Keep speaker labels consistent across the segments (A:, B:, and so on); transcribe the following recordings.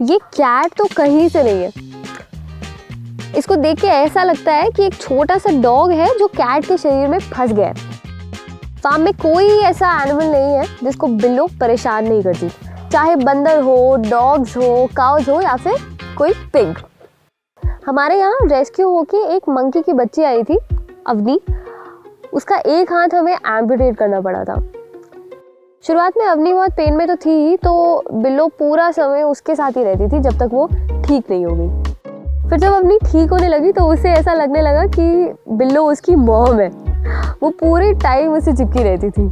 A: ये कैट तो कहीं से नहीं है। इसको देख के ऐसा लगता है कि एक छोटा सा डॉग है जो कैट के शरीर में फंस गया है। फार्म में कोई ऐसा एनिमल नहीं है जिसको बिल्लो परेशान नहीं करती, चाहे बंदर हो, डॉग्स हो, काउज हो या फिर कोई पिग। हमारे यहाँ रेस्क्यू होके एक मंकी की बच्ची आई थी, अवनी। उसका एक हाथ हमें एम्पुटेट करना पड़ा था। शुरुआत में अवनी बहुत पेन में तो थी ही, तो बिल्लो पूरा समय उसके साथ ही रहती थी जब तक वो ठीक नहीं हो गई। फिर जब अवनी ठीक होने लगी तो उसे ऐसा लगने लगा कि बिल्लो उसकी मॉम है। वो पूरे टाइम उसे चिपकी रहती थी।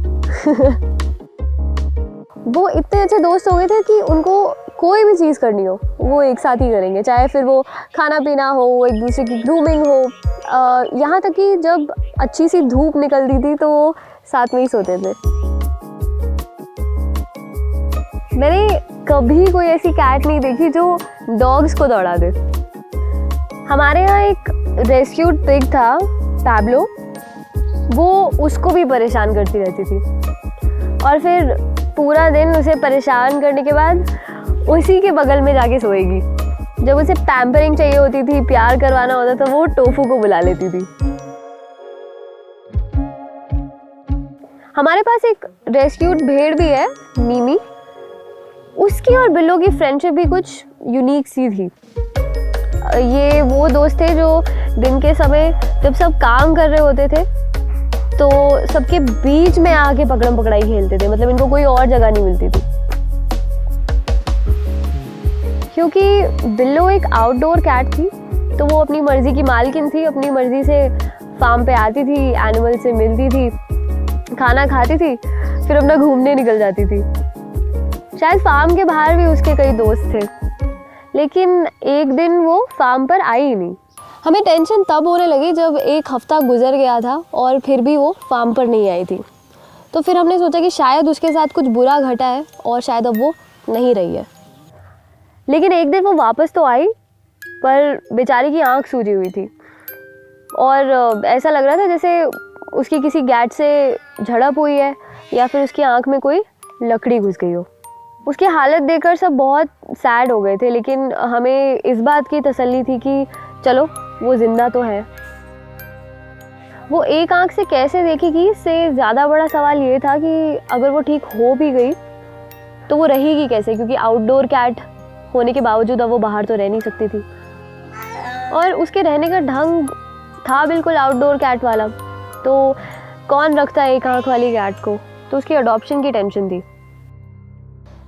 A: वो इतने अच्छे दोस्त हो गए थे कि उनको कोई भी चीज़ करनी हो वो एक साथ ही करेंगे, चाहे फिर वो खाना पीना हो, एक दूसरे की ग्रूमिंग हो, यहाँ तक कि जब अच्छी सी धूप निकलती थी तो वो साथ में ही सोते थे। मैंने कभी कोई ऐसी कैट नहीं देखी जो डॉग्स को दौड़ा दे। हमारे यहाँ एक रेस्क्यूड पिग था, पैब्लो। वो उसको भी परेशान करती रहती थी और फिर पूरा दिन उसे परेशान करने के बाद उसी के बगल में जाके सोएगी। जब उसे पैम्परिंग चाहिए होती थी, प्यार करवाना होता था, वो टोफू को बुला लेती थी। हमारे पास एक रेस्क्यूड भेड़ भी है, मीमी। उसकी और बिल्लो की फ्रेंडशिप भी कुछ यूनिक सी थी। ये वो दोस्त थे जो दिन के समय जब सब काम कर रहे होते थे तो सबके बीच में आके पकड़म पकड़ाई खेलते थे। मतलब इनको कोई और जगह नहीं मिलती थी। क्योंकि बिल्लो एक आउटडोर कैट थी तो वो अपनी मर्जी की मालकिन थी। अपनी मर्जी से फार्म पे आती थी, एनिमल से मिलती थी, खाना खाती थी, फिर अपना घूमने निकल जाती थी। शायद फार्म के बाहर भी उसके कई दोस्त थे, लेकिन एक दिन वो फार्म पर आई ही नहीं। हमें टेंशन तब होने लगी जब एक हफ्ता गुजर गया था और फिर भी वो फार्म पर नहीं आई थी। तो फिर हमने सोचा कि शायद उसके साथ कुछ बुरा घटा है और शायद अब वो नहीं रही है। लेकिन एक दिन वो वापस तो आई, पर बेचारी की आंख सूजी हुई थी और ऐसा लग रहा था जैसे उसकी किसी गैट से झड़प हुई है या फिर उसकी आंख में कोई लकड़ी घुस गई हो। उसकी हालत देखकर सब बहुत सैड हो गए थे, लेकिन हमें इस बात की तसल्ली थी कि चलो वो जिंदा तो है। वो एक आंख से कैसे देखेगी, इससे ज़्यादा बड़ा सवाल ये था कि अगर वो ठीक हो भी गई तो वो रहेगी कैसे, क्योंकि आउटडोर कैट होने के बावजूद अब वो बाहर तो रह नहीं सकती थी। और उसके रहने का ढंग था बिल्कुल आउटडोर कैट वाला, तो कौन रखता है एक आंख वाली कैट को। तो उसकी अडॉप्शन की टेंशन थी।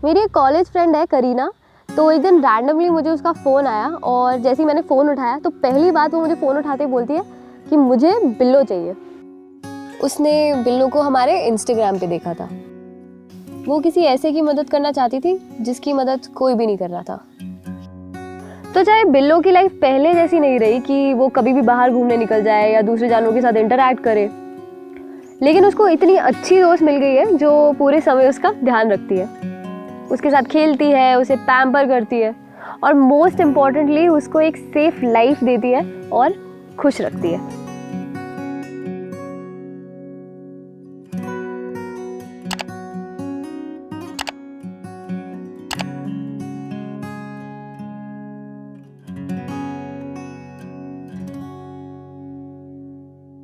A: मेरी एक कॉलेज फ्रेंड है करीना, तो एक दिन रैंडमली मुझे उसका फ़ोन आया और जैसे ही मैंने फ़ोन उठाया तो पहली बात वो मुझे फ़ोन उठाते ही बोलती है कि मुझे बिल्लो चाहिए। उसने बिल्लो को हमारे इंस्टाग्राम पे देखा था। वो किसी ऐसे की मदद करना चाहती थी जिसकी मदद कोई भी नहीं कर रहा था। तो चाहे बिल्लो की लाइफ पहले जैसी नहीं रही कि वो कभी भी बाहर घूमने निकल जाए या दूसरे जानवरों के साथ इंटरैक्ट करे, लेकिन उसको इतनी अच्छी दोस्त मिल गई है जो पूरे समय उसका ध्यान रखती है, उसके साथ खेलती है, उसे पैम्पर करती है और मोस्ट इम्पॉर्टेंटली उसको एक सेफ लाइफ देती है और खुश रखती है।